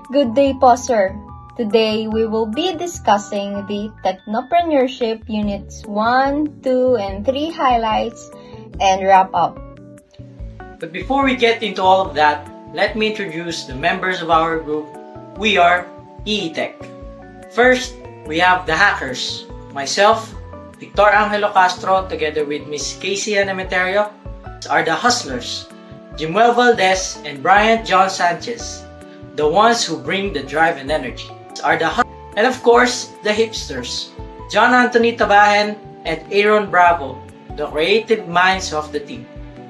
Good day po, sir. Today, we will be discussing the Technopreneurship Units 1, 2, and 3 highlights and wrap up. But before we get into all of that, let me introduce the members of our group. We are EETech. First, we have the hackers. Myself, Victor Angelo Castro, together with Miss Casey Anameterio, are the hustlers. Jimuel Valdez and Bryant John Sanchez, the ones who bring the drive and energy, are the and of course, the hipsters. John Anthony Tabahen and Aaron Bravo, the creative minds of the team.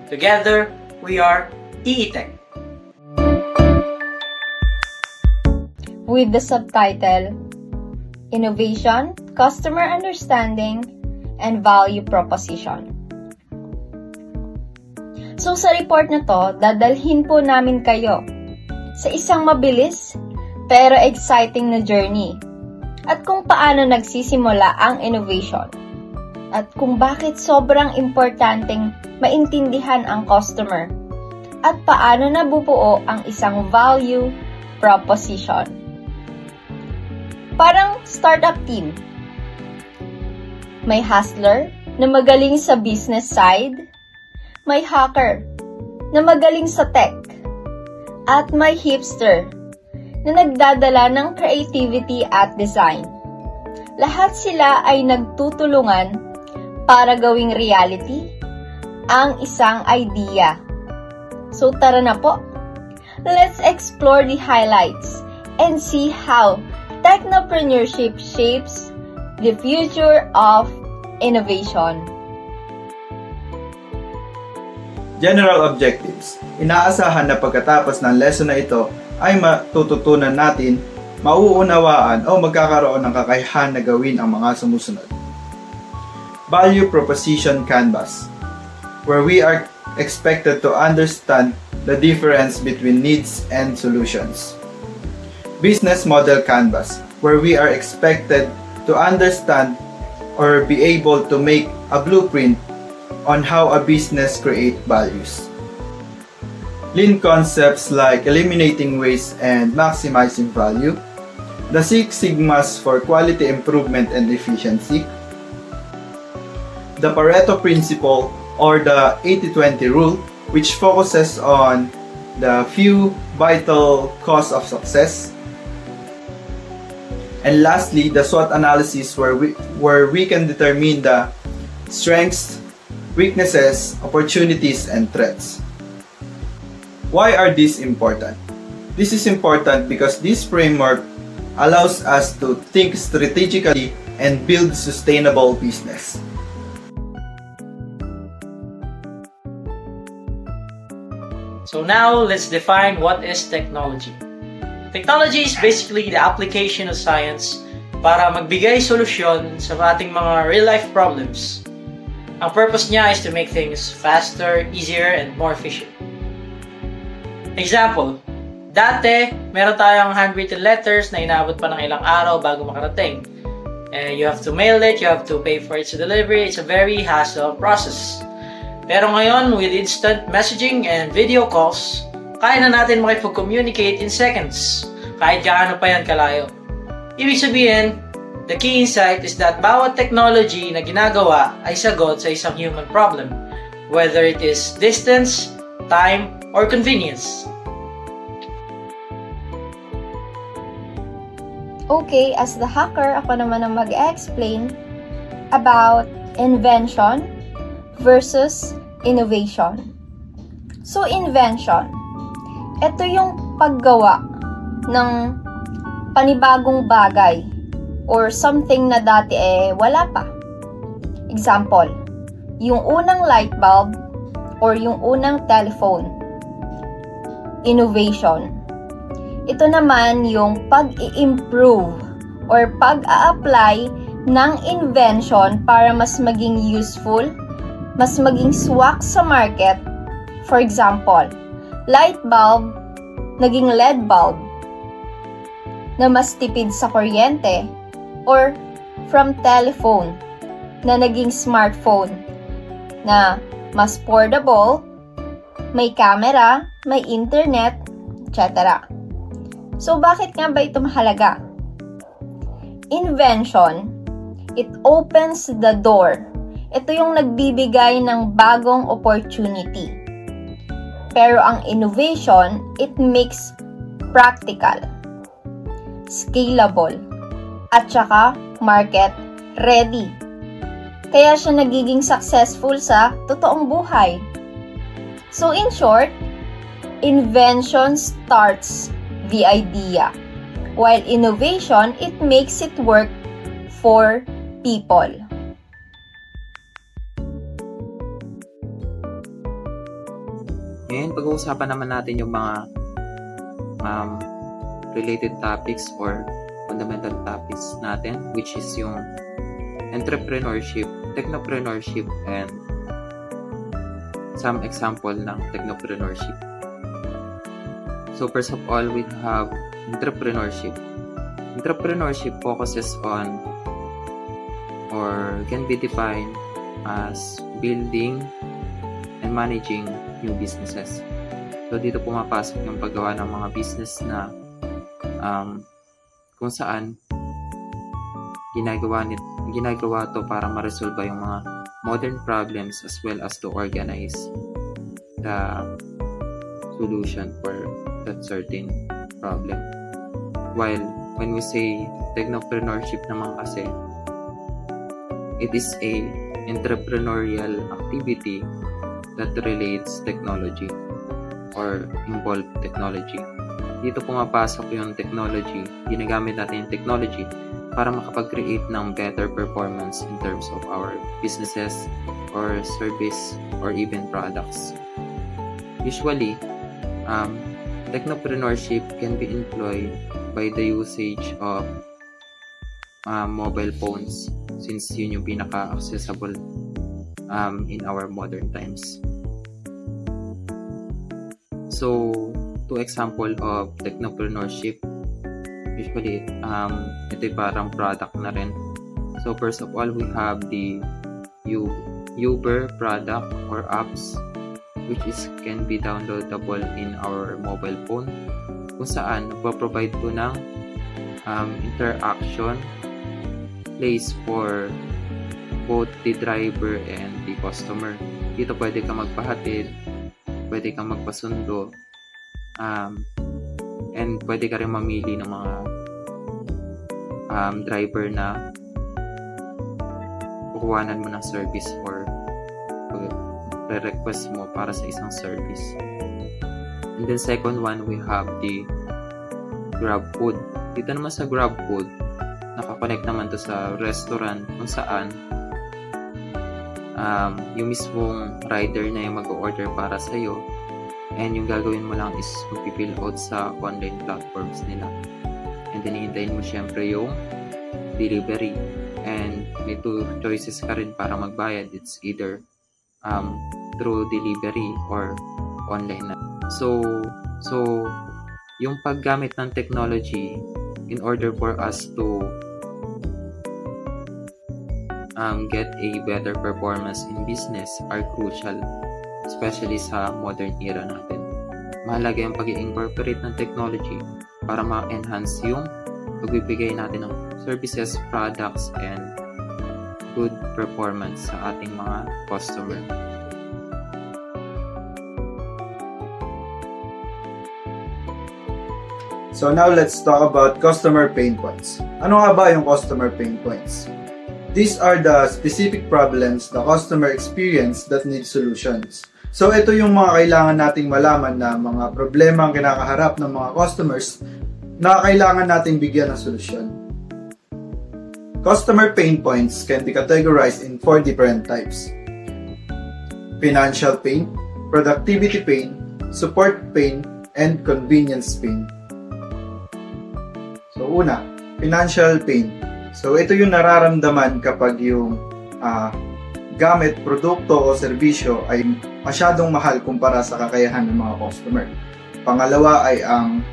Together, we are EETech. With the subtitle, Innovation, Customer Understanding, and Value Proposition. So sa report na to, dadalhin po namin kayo sa isang mabilis pero exciting na journey at kung paano nagsisimula ang innovation at kung bakit sobrang importanteng maintindihan ang customer at paano nabubuo ang isang value proposition. Parang startup team. May hustler na magaling sa business side, may hacker na magaling sa tech, at may hipster na nagdadala ng creativity at design. Lahat sila ay nagtutulungan para gawing reality ang isang idea. So tara na po, let's explore the highlights and see how technopreneurship shapes the future of innovation. General objectives. Inaasahan na pagkatapos ng lesson na ito ay matututunan natin, mauunawaan o magkakaroon ng kakayahan na gawin ang mga sumusunod. Value Proposition Canvas, where we are expected to understand the difference between needs and solutions. Business Model Canvas, where we are expected to understand or be able to make a blueprint on how a business creates values. Lean concepts like eliminating waste and maximizing value. The Six Sigmas for quality improvement and efficiency. The Pareto Principle or the 80-20 rule, which focuses on the few vital causes of success. And lastly, the SWOT analysis where we can determine the strengths, weaknesses, opportunities, and threats. Why are these important? This is important because this framework allows us to think strategically and build sustainable business. So now, let's define what is technology. Technology is basically the application of science para magbigay solusyon sa ating mga real-life problems. Ang purpose niya is to make things faster, easier, and more efficient. Example, dati, meron tayong handwritten letters na inaabot pa ng ilang araw bago makarating. And you have to mail it, you have to pay for its delivery, it's a very hassle process. Pero ngayon, with instant messaging and video calls, kaya na natin makipag-communicate in seconds, kahit gaano pa yan kalayo. Ibig sabihin, the key insight is that bawat technology na ginagawa ay sagot sa isang human problem, whether it is distance, time, or convenience. Okay, as the hacker, ako naman ang mag-explain about invention versus innovation. So, invention. Ito yung paggawa ng panibagong bagay or something na dati wala pa. Example, yung unang light bulb or yung unang telephone. Innovation. Ito naman yung pag-i-improve or pag-a-apply ng invention para mas maging useful, mas maging swak sa market. For example, light bulb, naging LED bulb, na mas tipid sa kuryente, or from telephone, na naging smartphone, na mas portable, may camera, may internet, etc. So, bakit nga ba ito mahalaga? Invention, it opens the door. Ito yung nagbibigay ng bagong opportunity. Pero ang innovation, it makes practical, scalable, at saka market ready. Kaya siya nagiging successful sa totoong buhay. So in short, invention starts the idea, while innovation, it makes it work for people. Ngayon, pag-uusapan naman natin yung mga related topics or fundamental topics natin, which is yung entrepreneurship, technopreneurship, and some example ng technopreneurship. So first of all, we have entrepreneurship. Entrepreneurship focuses on or can be defined as building and managing new businesses. So dito pumapasok yung paggawa ng mga business na kung saan ginagawa to para ma-resolve yung mga modern problems as well as to organize the solution for that certain problem. While when we say technopreneurship naman kasi, it is a entrepreneurial activity that relates technology or involve technology. Dito pumapasok yung technology. Ginagamit natin yung technology para makapag-create ng better performance in terms of our businesses or service or even products. Usually, technopreneurship can be employed by the usage of mobile phones since yun yung pinaka-accessible in our modern times. So, two example of technopreneurship, usually ito parang product na rin. So first of all, we have the Uber product or apps, which can be downloadable in our mobile phone, kung saan nagpo-provide po ng interaction place for both the driver and the customer. Dito pwede ka magpahatid, pwede kang magpasundo, and pwede ka rin mamili ng mga driver na kukuhanan mo ng service or re-request mo para sa isang service. And then second one, we have the GrabFood. Dito naman sa GrabFood, nakakonect naman to sa restaurant kung saan yung mismong rider na yung mag-order para sa'yo, and yung gagawin mo lang is mag-fill out sa online platforms nila, and then hihintayin mo syempre yung delivery, and may two choices ka rin para magbayad. It's either through delivery or online na. So yung paggamit ng technology in order for us to get a better performance in business are crucial, especially sa modern era natin. Mahalaga yung pag-i-incorporate ng technology para ma-enhance yung pagbibigay natin ng services, products, and good performance sa ating mga customer. So now let's talk about customer pain points. Ano nga ba yung customer pain points? These are the specific problems the customer experience that need solutions. So ito yung mga kailangan nating malaman na mga problema ang kinakaharap ng mga customers na kailangan nating bigyan ng solusyon. Customer pain points can be categorized in 4 different types: financial pain, productivity pain, support pain, and convenience pain. So una, financial pain. So ito yung nararamdaman kapag yung gamit, produkto o serbisyo ay masyadong mahal kumpara sa kakayahan ng mga customer. Pangalawa ay ang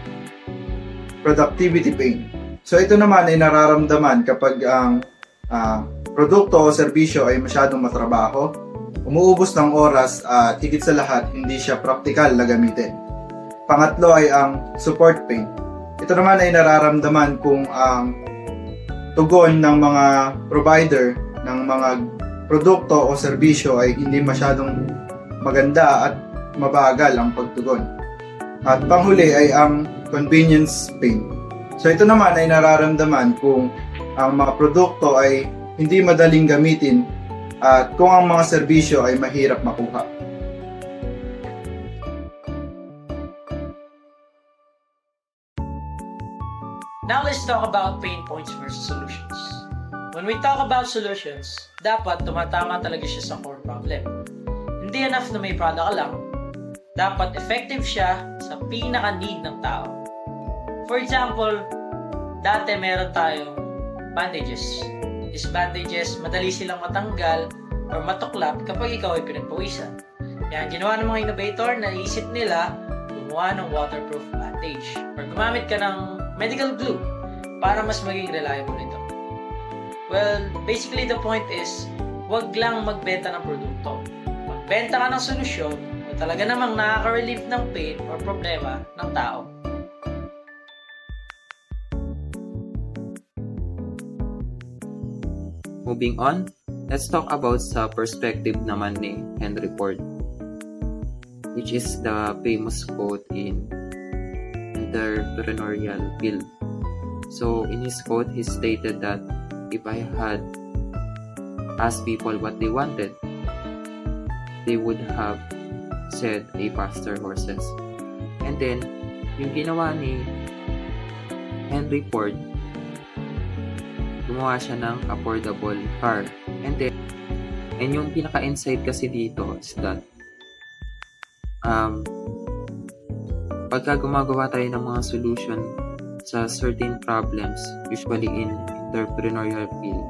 productivity pain. So ito naman ay nararamdaman kapag ang produkto o serbisyo ay masyadong matrabaho, umuubos ng oras at higit sa lahat hindi siya praktikal na gamitin. Pangatlo ay ang support pain. ito naman ay nararamdaman kung ang tugon ng mga provider ng mga produkto o serbisyo ay hindi masyadong maganda at mabagal ang pagtugon. At panghuli ay ang convenience pain. So ito naman ay nararamdaman kung ang mga produkto ay hindi madaling gamitin at kung ang mga serbisyo ay mahirap makuha. Now let's talk about pain points versus solutions. When we talk about solutions, dapat tumatama talaga siya sa core problem. Hindi enough na may product ka lang. Dapat effective siya sa pinaka-need ng tao. For example, dati meron tayong bandages. These bandages, madali silang matanggal or matuklap kapag ikaw ay pinagpawisan. Kaya ang ginawa ng mga innovator, naisip nila gumawa ng waterproof bandage or gumamit ka ng medical glue para mas maging reliable ito. Well, basically the point is, wag lang magbenta ng produkto. Magbenta ka ng solusyon na talaga namang nakaka-relieve ng pain or problema ng tao. Moving on, let's talk about sa perspective naman ni Henry Ford, which is the famous quote in entrepreneurial field. So in his quote, he stated that if I had asked people what they wanted, they would have said a faster horses. And then, yung ginawa ni Henry Ford, gumawa siya ng affordable car. And yung pinaka-insight kasi dito is that pagka gumagawa tayo ng mga solution sa certain problems, usually in entrepreneurial field,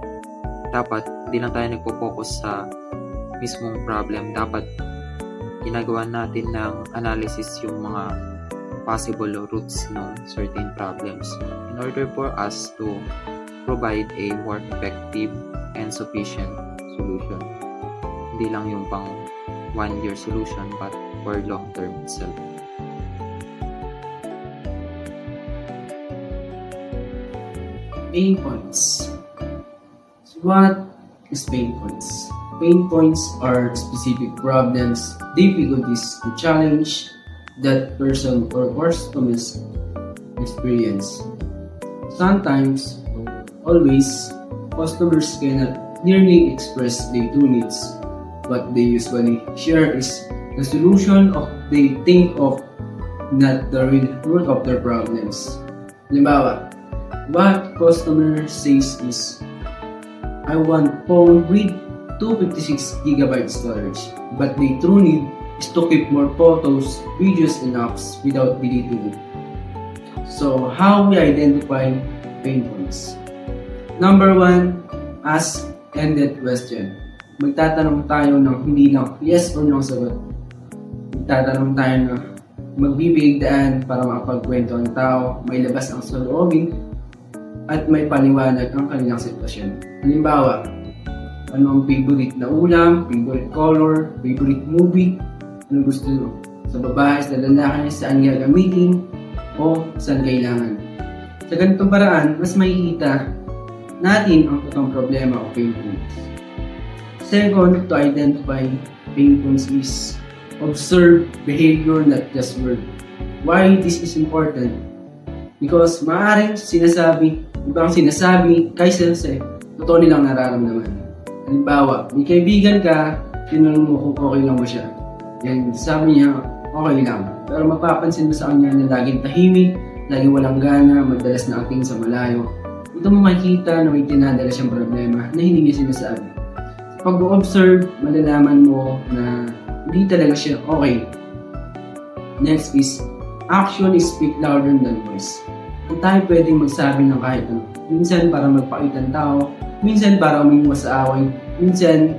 dapat hindi lang tayo nagpo-focus sa mismong problem. Dapat ginagawa natin ng analysis yung mga possible roots ng certain problems in order for us to provide a more effective and sufficient solution. Hindi lang yung pang 1-year solution but for long term itself. Pain points. So what is pain points? Pain points are specific problems, difficulties, and challenge that person or customers experience. Sometimes, always, customers cannot clearly express their true needs. What they usually share is the solution of they think of, not the real root of their problems. Halimbawa, what customer says is, I want phone with 256GB storage, but the true need is to keep more photos, videos, and apps without deleting it. So, how we identify pain points? Number 1, ask ended question. Magtatanong tayo ng hindi lang yes or no sagot. Magtatanong tayo na magbibigay daan para makapagkwento ang tao, may labas ang saloobin, at may paliwanag ang kanilang sitwasyon. Halimbawa, ano ang favorite na ulam, favorite color, favorite movie, ano gusto nyo sa babae, sa lalaki, saan gagamitin, o saan kailangan. Sa ganitong paraan, mas makikita natin ang totoong problema o pain points. Second, to identify pain points is observe behavior, not just word. Why this is important? Because maaaring ibang sinasabi kaysa sa totoo nilang nararamdaman. Halimbawa, may kaibigan ka, tinanong mo kung okay lang ba siya. Yan, sabi niya, okay lang. Pero mapapansin mo sa kanya na laging tahimik, laging walang gana, madalas na acting sa malayo. Ito mo makikita na may tinadala siyang problema na hindi niya sinasabi. Pag-observe, malalaman mo na hindi talaga siya okay. Next is, action is speak louder than voice. Kung tayo pwedeng magsabi ng kahit ano. Minsan para magpakita ng tao, minsan para umiwas sa away, minsan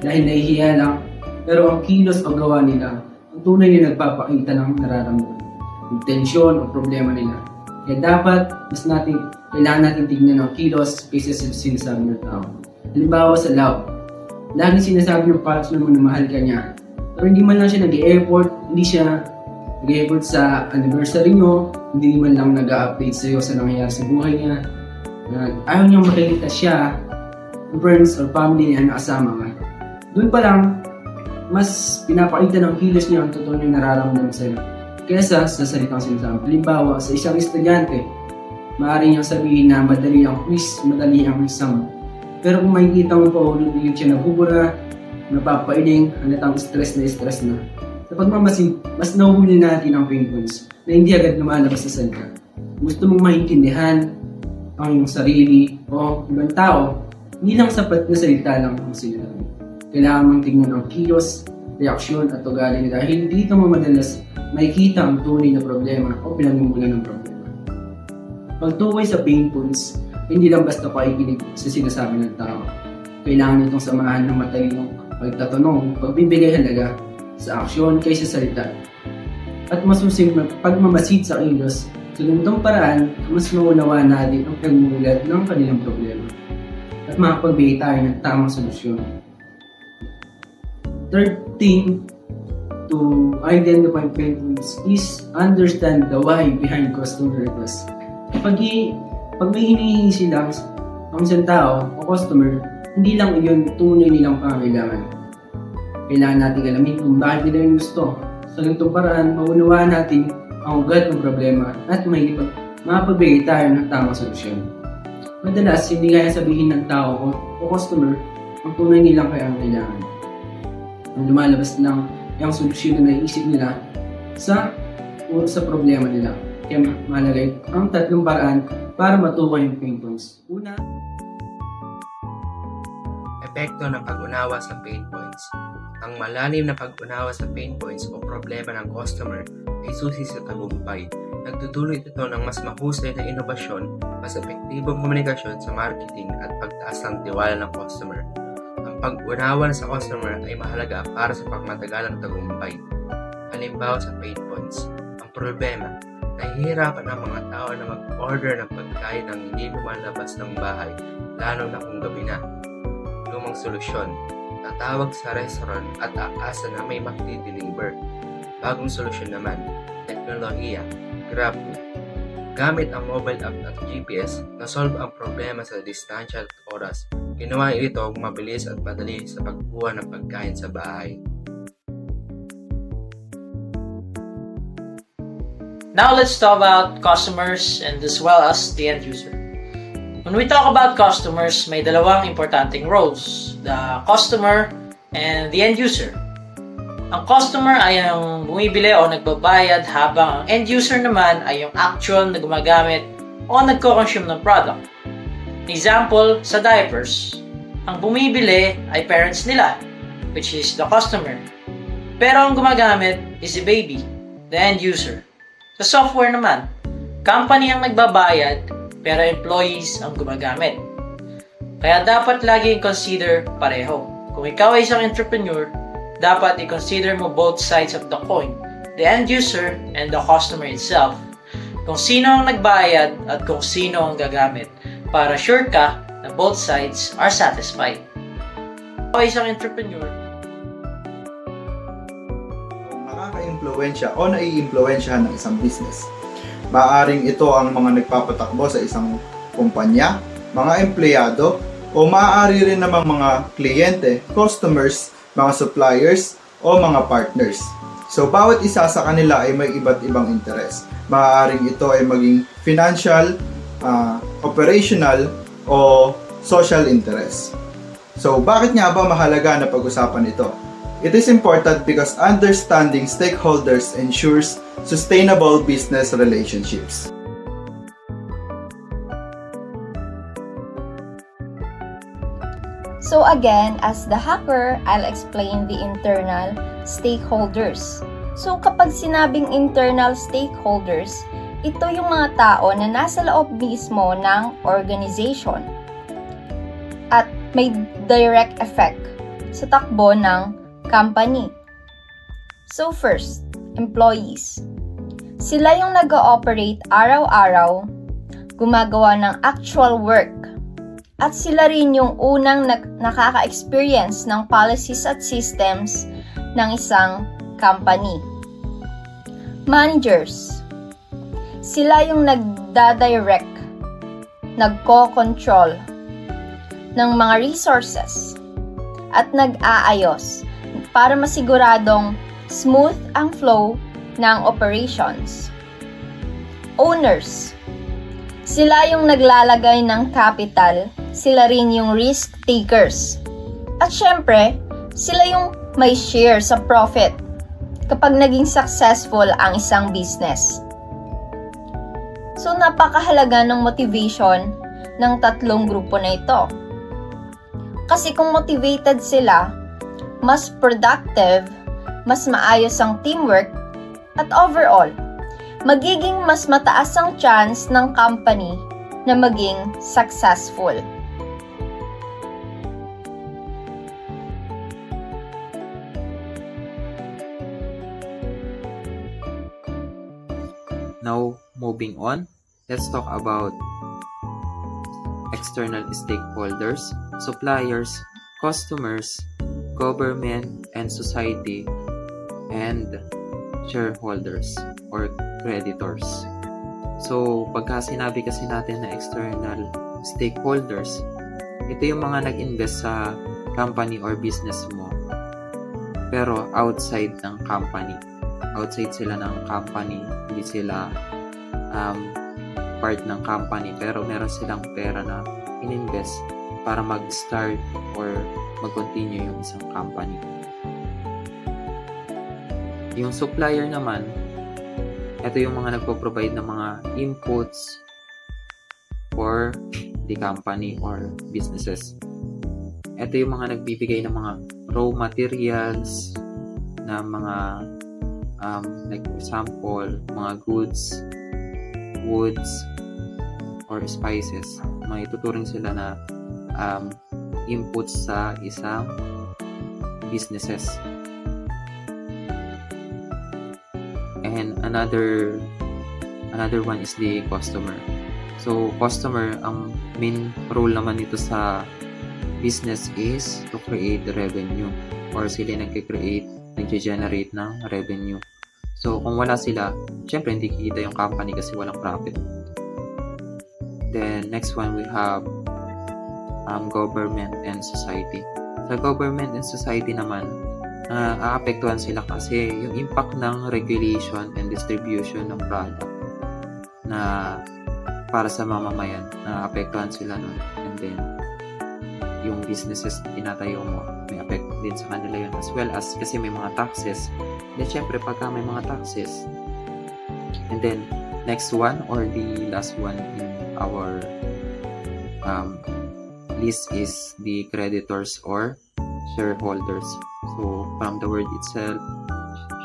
dahil nahihiya lang. Pero ang kilos o gawa nila, ang tunay na nagpapakita ng nararamdaman, intensyon o problema nila. Kaya dapat, kailangan natin tignan ang kilos kaysa sa sinasabi ng tao. Halimbawa sa love, lagi sinasabi ng partner mo na mahal ka niya. Pero hindi man lang siya nag-e-effort, hindi siya nag-effort sa anniversary nyo, hindi man lang nag-update sa'yo sa nangyayari sa buhay niya. Ayaw niyang makikita siya, friends or family niya na kasama ka. Doon pa lang, mas pinapakita ng kilos niya ang totoo niyang nararamdaman sa'yo kesa sa salitang sinasabi. Halimbawa, sa isang estudyante, maaari niyang sabihin na madali ang quiz, madali ang exam. Pero kung makikita mo pa ulit siya nabubura, napapailing, halatang stress na. Sa pagmamasid, mas nahuhuli natin ang pain points na hindi agad lumalabas sa salita. Gusto mong maintindihan ang iyong sarili o ibang tao, hindi lang sapat na salita lang ang sinasabi. Kailangan mong tingnan ang kilos, reaksyon at ugali nila dahil dito mo madalas makikita ang tunay na problema o pinagmumulan ng problema. Pagtukoy sa pain points, hindi lang basta pakikinig sa sinasabi ng tao. Kailangan itong samahan ng matalinong pagtatanong, pagbibigay halaga sa aksyon kaysa salita. At masusing pagmamasid sa kilos, sa ganitong paraan, mas maunawaan natin ang pagmumulat ng kanilang problema at makapagbigay tayo ng tamang solusyon. Third thing to identify pain points is understand the why behind customer requests. Pag may hinihingi sila ang isang tao o customer, hindi lang iyon tunay nilang pangangailangan. Kailangan natin alamin kung bakit nila yung gusto. Sa ganitong paraan, maunawaan natin ang ugat ng problema at makapagbigay tayo ng tamang solusyon. Madalas, hindi kaya sabihin ng tao o customer ang tunay nilang kailangan. Ang lumalabas lang yung solusyon na naiisip nila sa problema nila. Kaya mahalaga ang tatlong paraan para matukoy yung pain points. Una, epekto ng pag-unawa sa pain points. Ang malalim na pag-unawa sa pain points o problema ng customer ay susi sa tagumpay. Nagdudulot ito ng mas mahusay na inobasyon, mas epektibong komunikasyon sa marketing at pagtaas ng tiwala ng customer. Ang pag-unawa sa customer ay mahalaga para sa pagmatagalang tagumpay. Halimbawa sa pain points, ang problema, nahihirapan ang mga tao na mag-order ng pagkain ng hindi lumalabas ng bahay, lalo na kung gabi na. Lumang solusyon, tatawag sa restaurant at aasa na may magdi-deliver. Bagong solusyon naman, teknolohiya, GrabFood. Gamit ang mobile app at GPS, nasolve ang problema sa distansya at oras. Ginawa ito mabilis at madali sa pagkuha ng pagkain sa bahay. Now let's talk about customers and as well as the end user. When we talk about customers, may dalawang importanteng roles, the customer and the end user. Ang customer ay ang bumibili o nagbabayad habang ang end user naman ay yung actual na gumagamit o nagko-consume ng product. Example, sa diapers, ang bumibili ay parents nila, which is the customer. Pero ang gumagamit is the baby, the end user. Sa software naman, company ang nagbabayad pero employees ang gumagamit. Kaya dapat lagi i-consider pareho. Kung ikaw ay isang entrepreneur, dapat i-consider mo both sides of the coin, the end user and the customer itself. Kung sino ang nagbayad at kung sino ang gagamit, para sure ka na both sides are satisfied. Ikaw ay isang entrepreneur, nakaka-impluwensya o nai-impluwensyahan ng isang business. Maaring ito ang mga nagpapatakbo sa isang kumpanya, mga empleyado, o maaari rin namang mga kliyente, customers, mga suppliers, o mga partners. So, bawat isa sa kanila ay may iba't ibang interes. Maaaring ito ay maging financial, operational, o social interest. So, bakit nga ba mahalaga na pag-usapan ito? It is important because understanding stakeholders ensures sustainable business relationships. So again, as the hacker, I'll explain the internal stakeholders. So kapag sinabing internal stakeholders, ito yung mga tao na nasa loob mismo ng organization at may direct effect sa takbo ng company. So first, employees. Sila yung nag-ooperate araw-araw, gumagawa ng actual work, at sila rin yung unang nakaka-experience ng policies at systems ng isang company. Managers. Sila yung nagdadirect, nagko-control ng mga resources at nag-aayos para masiguradong smooth ang flow ng operations. Owners. Sila yung naglalagay ng capital, sila rin yung risk takers. At syempre, sila yung may share sa profit kapag naging successful ang isang business. So, napakahalaga ng motivation ng tatlong grupo na ito. Kasi kung motivated sila, mas productive, mas maayos ang teamwork, at overall, magiging mas mataas ang chance ng company na maging successful. Now, moving on, let's talk about external stakeholders, suppliers, customers, government and society, and shareholders or creditors. So, pagka sinabi kasi natin na external stakeholders, ito yung mga nag-invest sa company or business mo, pero outside ng company. Outside sila ng company, hindi sila part ng company, pero meron silang pera na ininvest para mag-start or mag-continue yung isang company. Yung supplier naman, ito yung mga nagpo-provide ng mga inputs for the company or businesses. Ito yung mga nagbibigay ng mga raw materials na mga like for example, mga goods, woods, or spices. May tuturing sila na inputs sa isang businesses. And another one is the customer. So, customer, ang main role naman nito sa business is to create revenue, or sila nag-generate ng revenue. So, kung wala sila, syempre hindi kikita yung company kasi walang profit. Then, next one we have government and society. Sa government and society naman, aapektuhan sila kasi yung impact ng regulation and distribution ng product na para sa mamamayan, naapektuhan sila nun. And then, yung businesses tinatayo mo, may effect din sa kanila yun, as well as kasi may mga taxes. Then, syempre, pagka may mga taxes, and then, next one or the last one in our list is the creditors or shareholders. So, from the word itself,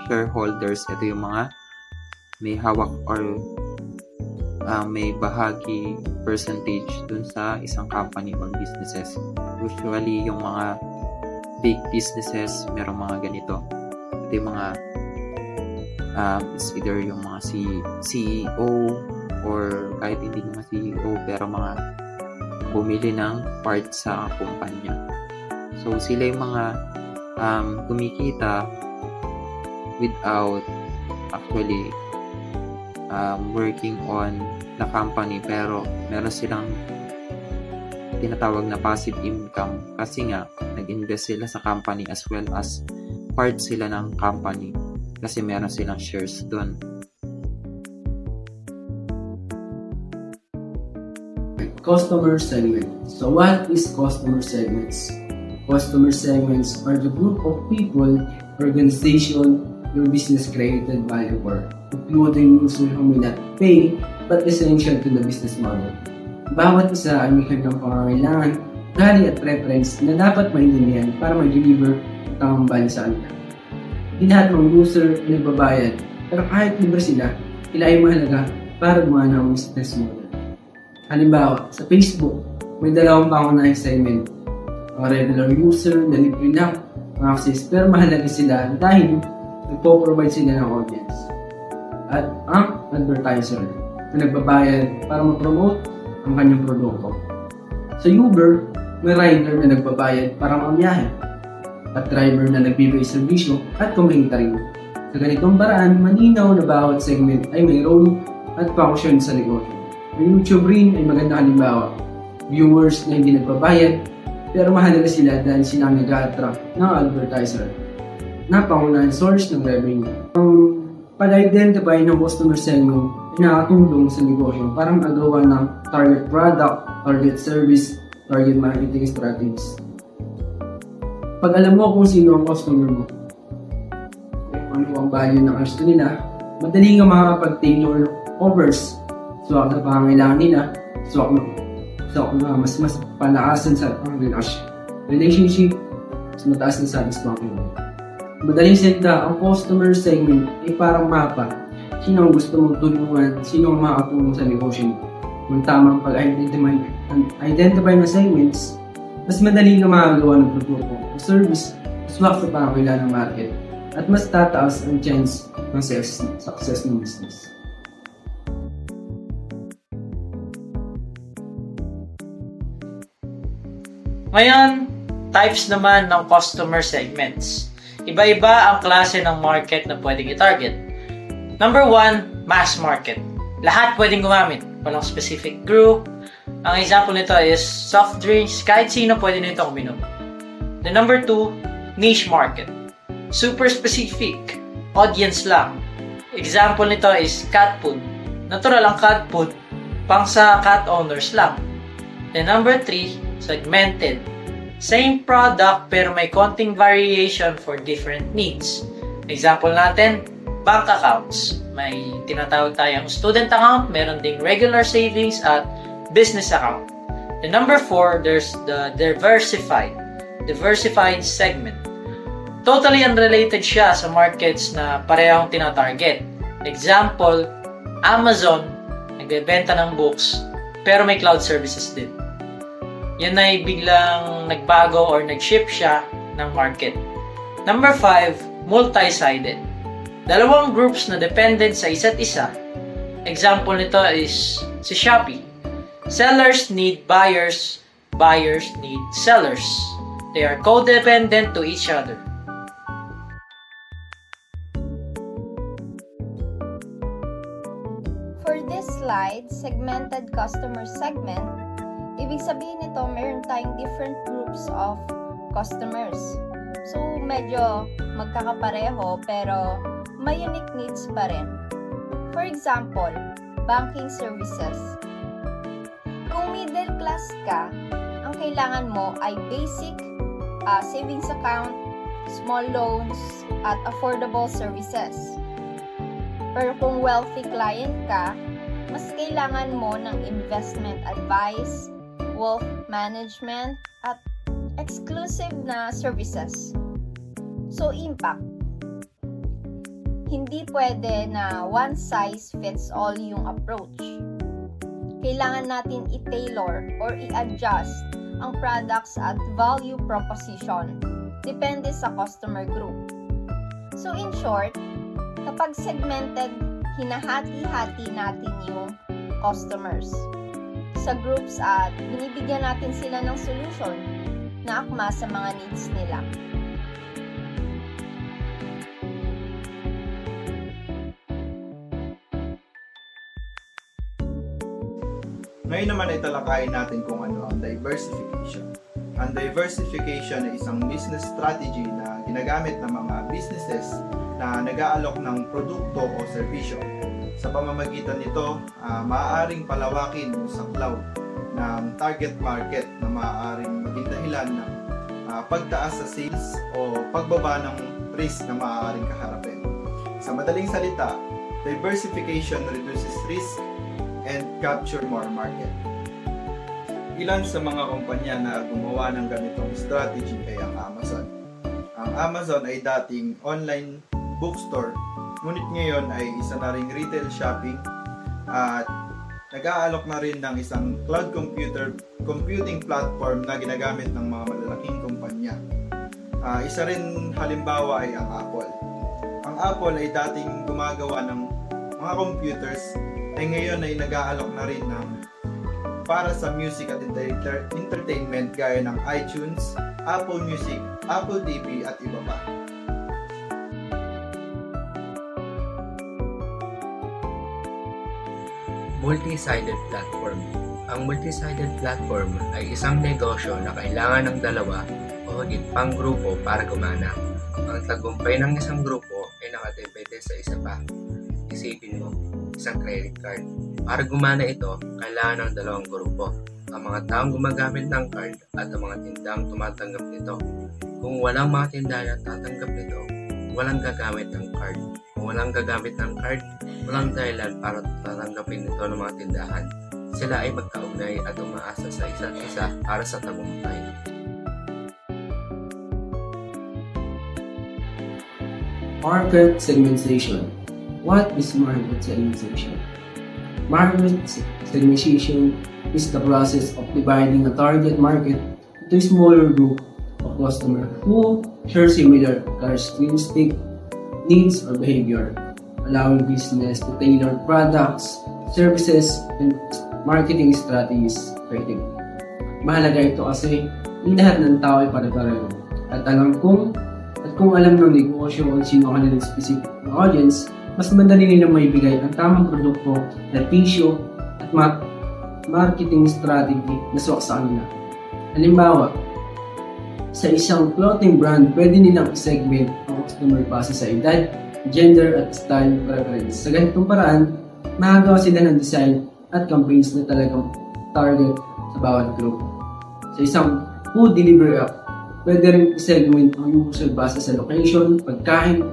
shareholders, ito yung mga may hawak or may bahagi percentage dun sa isang company or businesses. Usually, yung mga big businesses, merong mga ganito. Ito yung mga it's either yung mga CEO or kahit hindi mga CEO, pero mga bumili ng part sa kumpanya. So, sila yung mga kumikita without actually working on the company, pero meron silang tinatawag na passive income kasi nga nag-invest sila sa company as well as part sila ng company kasi meron silang shares doon. Customer segment. So what is customer segments? Customer segments are the group of people, organization, your business created value for, including users who may not pay but essential to the business model. Bawat isa ay may kanyang pangangailangan, gali at preference na dapat maintindihan para mag-deliver ang tamang value sa kanila. Hindi lahat ng user ay nagbabayad, pero kahit libre sila, sila ay mahalaga para gumana ang business model. Halimbawa, sa Facebook, may dalawang pangunahing segment. Mga regular user na libre lang ang access, pero mahalaga sila dahil nagpo-provide sila ng audience. At ang advertiser na nagbabayad para ma-promote ang kanyang produkto. Sa Uber, may rider na nagbabayad para mamiyahe at driver na nagbibigay serbisyo at kumita rin. Sa ganitong paraan, malinaw na bawat segment ay may role at function sa negosyo. Ang YouTube rin ay magandang halimbawa. Viewers na hindi nagbabayad, pero mahalaga sila dahil sila ang nag-attract ng advertiser na pangunahing source ng revenue. Ang pag-identify ng customer segment ay nakatulong sa negosyo para magawa ng target product, target service, target marketing strategies. Pag alam mo kung sino ang customer mo, kung ano ang value ng gusto nila, madali nga makakapag-take your offers. Swak na pangangailangan nila, swak na mas palakasan sa relationship, mas mataas na satisfaction. Madaling salita, ang customer segment ay parang mapa. Sino ang gusto mong tulungan, sino ang makakatulong sa negosyo. Kung tamang pag-identify ng segments, mas madali na makagawa ng produkto o service, swak sa pangangailangan ng market, at mas tataas ang chance ng success ng business. Ngayon, types naman ng customer segments. Iba-iba ang klase ng market na pwedeng i-target. Number 1, mass market. Lahat pwedeng gumamit. Walang specific group. Ang example nito is soft drinks. Kahit sino pwede nito uminom. The number 2, niche market. Super specific. Audience lang. Example nito is cat food. Natural ang cat food. Pang sa cat owners lang. The number 3, segmented. Same product pero may konting variation for different needs. Example natin, bank accounts. May tinatawag tayong student account, meron ding regular savings at business account. The number 4, there's the diversified segment. Totally unrelated siya sa markets na parehong tinatarget. Example, Amazon, nagbebenta ng books, pero may cloud services din. Yan ay biglang nagbago or nag-shift siya ng market. Number 5, multi-sided. Dalawang groups na dependent sa isa't isa. Example nito is si Shopee. Sellers need buyers, buyers need sellers. They are codependent to each other. For this slide, segmented customer segment, ibig sabihin nito, meron tayong different groups of customers. So, medyo magkakapareho pero may unique needs pa rin. For example, banking services. Kung middle class ka, ang kailangan mo ay basic savings account, small loans, at affordable services. Pero kung wealthy client ka, mas kailangan mo ng investment advice, wealth management, at exclusive na services. So, impact. Hindi pwede na one size fits all yung approach. Kailangan natin i-tailor or i-adjust ang products at value proposition depende sa customer group. So, in short, kapag segmented, hinahati-hati natin yung customers sa groups at binibigyan natin sila ng solution na akma sa mga needs nila. Ngayon naman ay talakayin natin kung ano ang diversification. Ang diversification ay isang business strategy na ginagamit ng mga businesses na nag-aalok ng produkto o serbisyo. Sa pamamagitan nito, maaaring palawakin yung saklaw ng target market na maaaring maging dahilan ng pagtaas sa sales o pagbaba ng risk na maaaring kaharapin. Sa madaling salita, diversification reduces risk and capture more market. Ilan sa mga kumpanya na gumawa ng ganitong strategy ay ang Amazon. Ang Amazon ay dating online bookstore, ngunit ngayon ay isa na ring retail shopping at nag-aalok na rin ng isang cloud computing platform na ginagamit ng mga malalaking kumpanya. Isa rin halimbawa ay ang Apple. Ang Apple ay dating gumagawa ng mga computers ay ngayon ay nag-aalok na rin ng para sa music at entertainment gaya ng iTunes, Apple Music, Apple TV at iba pa. Multi-sided platform. Ang multi-sided platform ay isang negosyo na kailangan ng dalawa o higit pang grupo para gumana. Ang tagumpay ng isang grupo ay nakadepende sa isa pa. Isipin mo, isang credit card. Para gumana ito, kailangan ng dalawang grupo. Ang mga taong gumagamit ng card at ang mga tindang tumatanggap nito. Kung walang mga tindahan na tatanggap nito, walang gagamit ng card. Kung walang gagamit ng card, walang dahilan para tatanggapin ito ng mga tindahan. Sila ay magkaugnay at umaasa sa isa't isa para sa tagumpay. Market segmentation. What is market segmentation? Market segmentation is the process of dividing a target market into a smaller group of customers who share similar characteristics, needs, or behavior, allowing business to tailor products, services, and marketing strategies effectively. Mahalaga ito kasi hindi lahat ng tao ay pare-pareho at kung alam ng negosyo o sino ang kanilang specific na audience, mas madali nilang maibigay ang tamang produkto, servisyo, at marketing strategy na swak sa kanila. Halimbawa, sa isang clothing brand, pwede nilang i-segment ang customer base sa edad, gender, at style preference. Sa ganitong paraan, makagawa sila ng design at campaigns na talagang target sa bawat group. Sa isang food delivery app, pwede rin i-segment ang user base sa location, pagkain,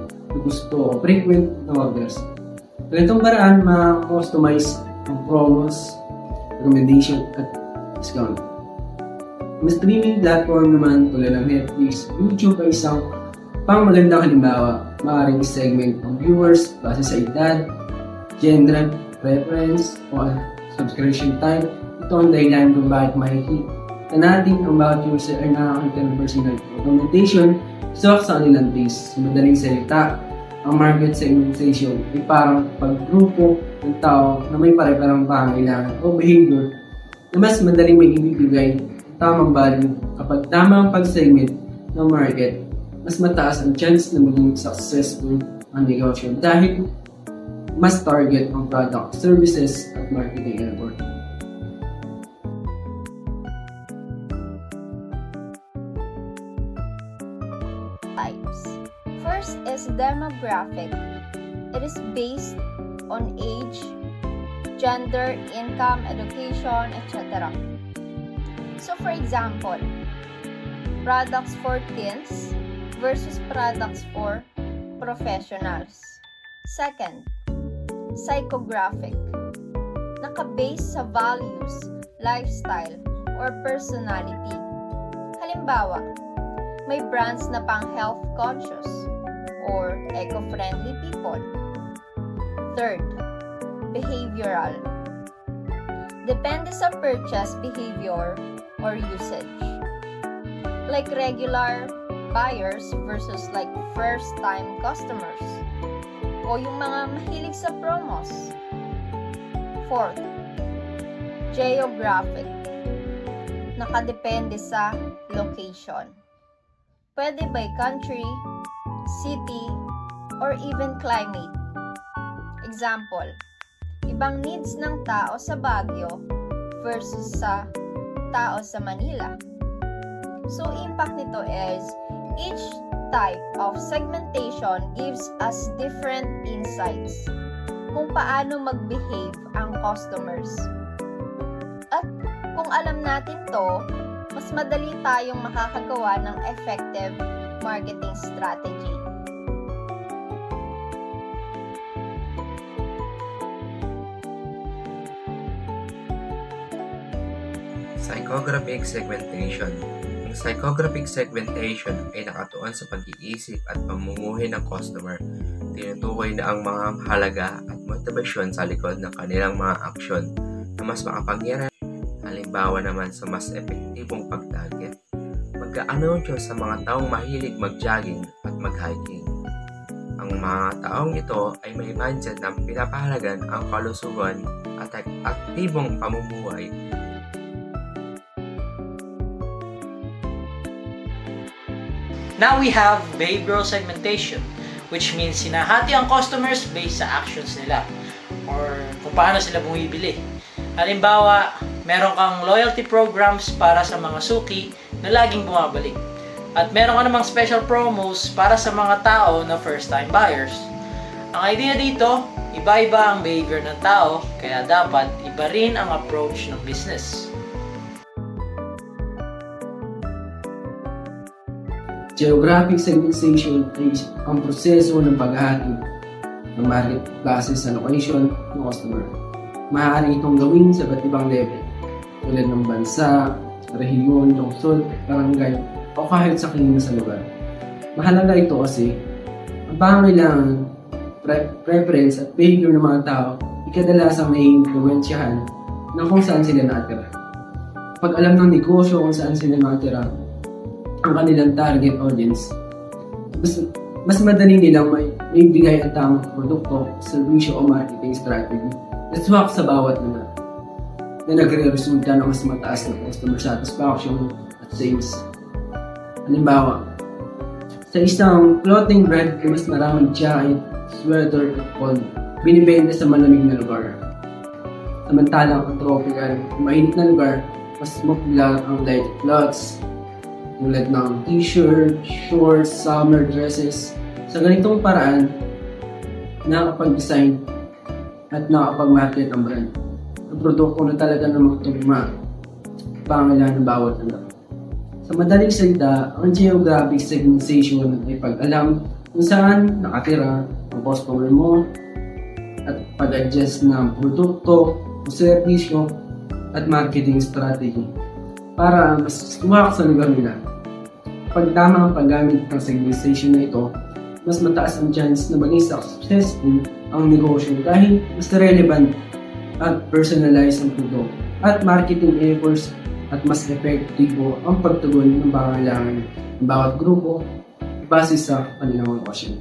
gusto o frequent na orders. Sa ganitong paraan, ma-customize ang promos, recommendation, at discount. Ang streaming platform naman tulad ng Netflix, YouTube ay isang magandang halimbawa. Maaaring i-segment ang viewers base sa edad, gender, preference, o subscription type. Ito ang dahilan kung bakit makikita natin ang bawat user ay nakakita ng personal recommendation sa kanilang taste. Sa madaling salita, ang market segmentation ay parang paggrupo ng tao na may pare-parang pangangailangan o behavior na mas madaling may ibibigay tamang value. Kapag tama ang pag-segment ng market, mas mataas ang chance na maging successful ang negosyo dahil mas target ang product, services, at marketing effort. Types. First is demographic. It is based on age, gender, income, education, etc. So for example, products for teens versus products for professionals. Second, psychographic. Naka-base sa values, lifestyle, or personality. Halimbawa, may brands na pang health conscious or eco-friendly people. Third, behavioral. Depende sa purchase behavior or usage. Like regular buyers versus like first-time customers. O yung mga mahilig sa promos. Fourth, geographic. Nakadepende sa location. Pwede by country, city, or even climate. Example, ibang needs ng tao sa Baguio versus sa tao sa Manila. So, impact nito is each type of segmentation gives us different insights kung paano mag-behave ang customers. At kung alam natin to, mas madali tayong makakagawa ng effective marketing strategy. Psychographic segmentation. Ang psychographic segmentation ay nakatuon sa pag-iisip at pamumuhay ng customer. Tinutukoy na ang mga halaga at motibasyon sa likod ng kanilang mga aksyon na mas makapangyarihan. Halimbawa naman sa mas epektibong pag-target. Mag-a-anunsyo sa mga taong mahilig mag-jogging at mag-hiking. Ang mga taong ito ay may mindset na pinapahalagan ang kalusugan at aktibong pamumuhay. Now we have behavioral segmentation, which means hinahati ang customers based sa actions nila. Or kung paano sila bumibili. Halimbawa, meron kang loyalty programs para sa mga suki na laging bumabalik. At meron ka namang special promos para sa mga tao na first-time buyers. Ang idea dito, iba-iba ang behavior ng tao, kaya dapat iba rin ang approach ng business. Geographic segmentation ay ang proseso ng paghahati ng market classes sa location ng customer. Maaari itong gawin sa iba't ibang level, tulad ng bansa, rehiyon, lungsod, barangay, o kahit sa klima sa lugar. Mahalaga ito kasi ang pangangailangan, preference at behavior ng mga tao ay kadalasang nai-influensyahan ng kung saan sila nakatira. Pag alam ng negosyo kung saan sila nakatira, ang kanilang target audience, mas madali nilang may bigay ang tamang produkto, servisyo o marketing strategy na swak sa bawat lugar na nagre-resulta ng mas mataas na customer satisfaction at sales. Halimbawa, sa isang clothing brand na mas maraming jacket, sweater at cold, binibenta sa malamig na lugar. Samantalang ang tropical, mainit na lugar, mas popular ang light clothes, tulad ng t-shirt, shorts, summer dresses. Sa ganitong paraan, nakapag-design at nakapag-market ang brand. Ang produkto na talaga namang tugma, pangailangan ng bawat lugar. Sa madaling salita, ang geographic segmentation ay pag-alam kung saan nakatira ang customer mo at pag-adjust ng produkto o servisyo at marketing strategy para mas tumak sa lugar nila. Pag tama ang paggamit ng segmentation na ito, mas mataas ang chance na maging successful ang negosyo dahil mas relevant at personalized ang produkto at marketing efforts at mas epektibo ang pagtugon ng pangangailangan ng bawat grupo base sa kanilang lokasyon.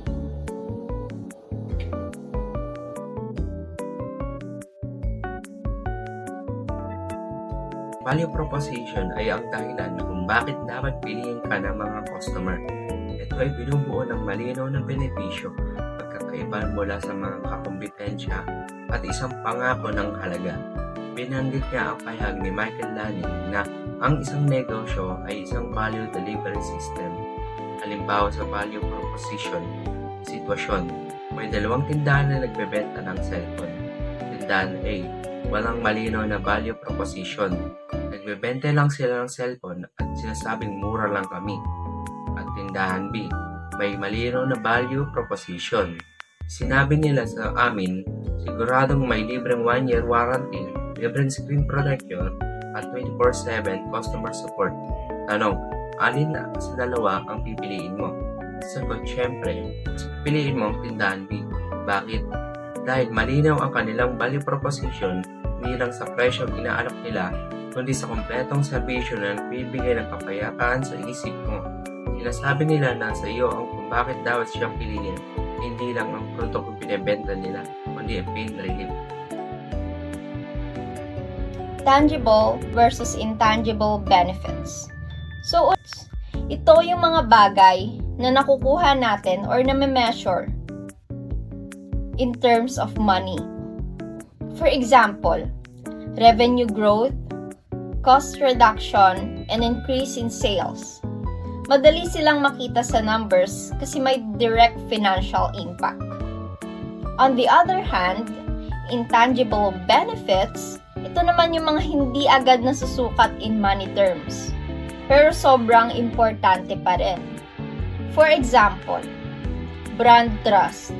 Value proposition ay ang dahilan kung bakit dapat piliin ka ng mga customer. Ito ay binubuo ng malinaw na benepisyo, pagkakaiba mula sa mga kakumpetensya at isang pangako ng halaga. Binanggit niya ang pahayag ni Michael Lanning na ang isang negosyo ay isang value delivery system. Halimbawa sa value proposition, sitwasyon, may dalawang tindahan na nagbebenta ng cellphone. Tindahan A, walang malinaw na value proposition. Nagbebenta lang sila ng cellphone at sinasabing mura lang kami. At tindahan B, may malinaw na value proposition. Sinabi nila sa amin, siguradong may libreng 1-year warranty, libreng screen protector, at 24/7 customer support. Tanong, alin na sa dalawa ang pipiliin mo? Sagot, syempre, piliin mo ang tindahan B. Bakit? Dahil malinaw ang kanilang value proposition, hindi lang sa presyo ang inaalok nila, kundi sa kompletong serbisyo na nagbibigay ng kapayapaan sa isip mo. Sinasabi nila na sa iyo ang kung bakit dapat siyang piliin, hindi lang ang produktong pinibenta nila, kundi ang pain relief. Tangible versus intangible benefits. So, ito yung mga bagay na nakukuha natin or na-measure in terms of money. For example, revenue growth, cost reduction, and increase in sales. Madali silang makita sa numbers kasi may direct financial impact. On the other hand, intangible benefits, ito naman yung mga hindi agad nasusukat in money terms, pero sobrang importante pa rin. For example, brand trust,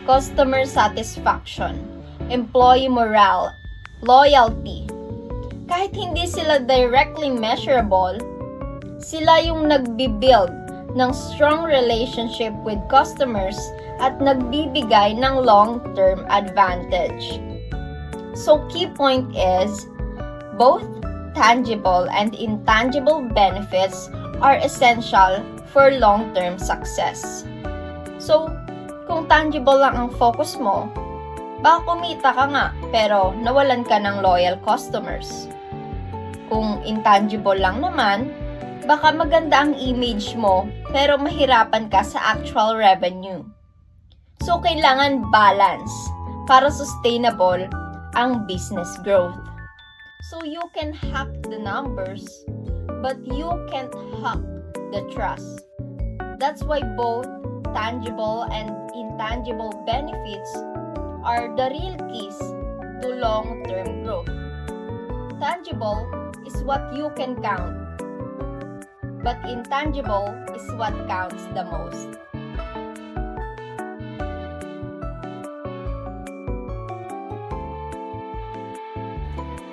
customer satisfaction, employee morale, loyalty. Kahit hindi sila directly measurable, sila yung nagbi-build ng strong relationship with customers at nagbibigay ng long-term advantage. So, key point is, both tangible and intangible benefits are essential for long-term success. So, kung tangible lang ang focus mo, baka kumita ka nga, pero nawalan ka ng loyal customers. Kung intangible lang naman, baka maganda ang image mo, pero mahirapan ka sa actual revenue. So, kailangan balance para sustainable ang business growth. So you can hack the numbers, but you can't hack the trust. That's why both tangible and intangible benefits are the real keys to long-term growth. Tangible is what you can count, but intangible is what counts the most.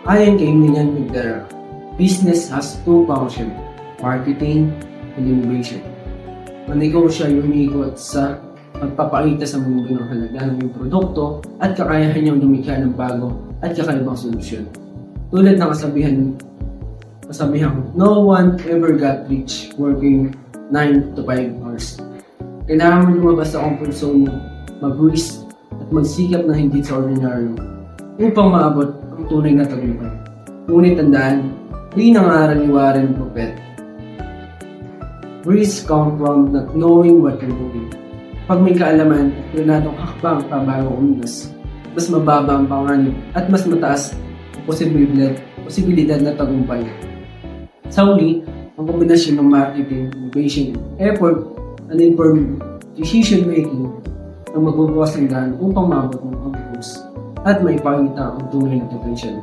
Ayon kay Milian Migdara, business has two functions, marketing and innovation. Ang negosyo ay umiikot sa pagpapakita sa mundo ng halaga ng iyong produkto at kakayahan niyang lumikha ng bago at kakaibang solusyon. Tulad ng kasabihang, no one ever got rich working 9 to 5 hours. Kailangan mo lumabas sa comfort zone mo, mag-risk at magsikap na hindi sa ordinaryo upang maabot ang tunay na tagumpay. Ngunit tandaan, yun ang aral ni Warren Buffett. Risk come from not knowing what you're doing. Pag may kaalaman at planadong hakbang ka bago umigas, mas mababa ang panganib at mas mataas ang posibilidad na tagumpay. Sa huli, ang kombinasyon ng marketing, innovation, effort, and informed decision making ang magbubukas ng daan upang maabot ng goals at maipakita ang tunay na potential.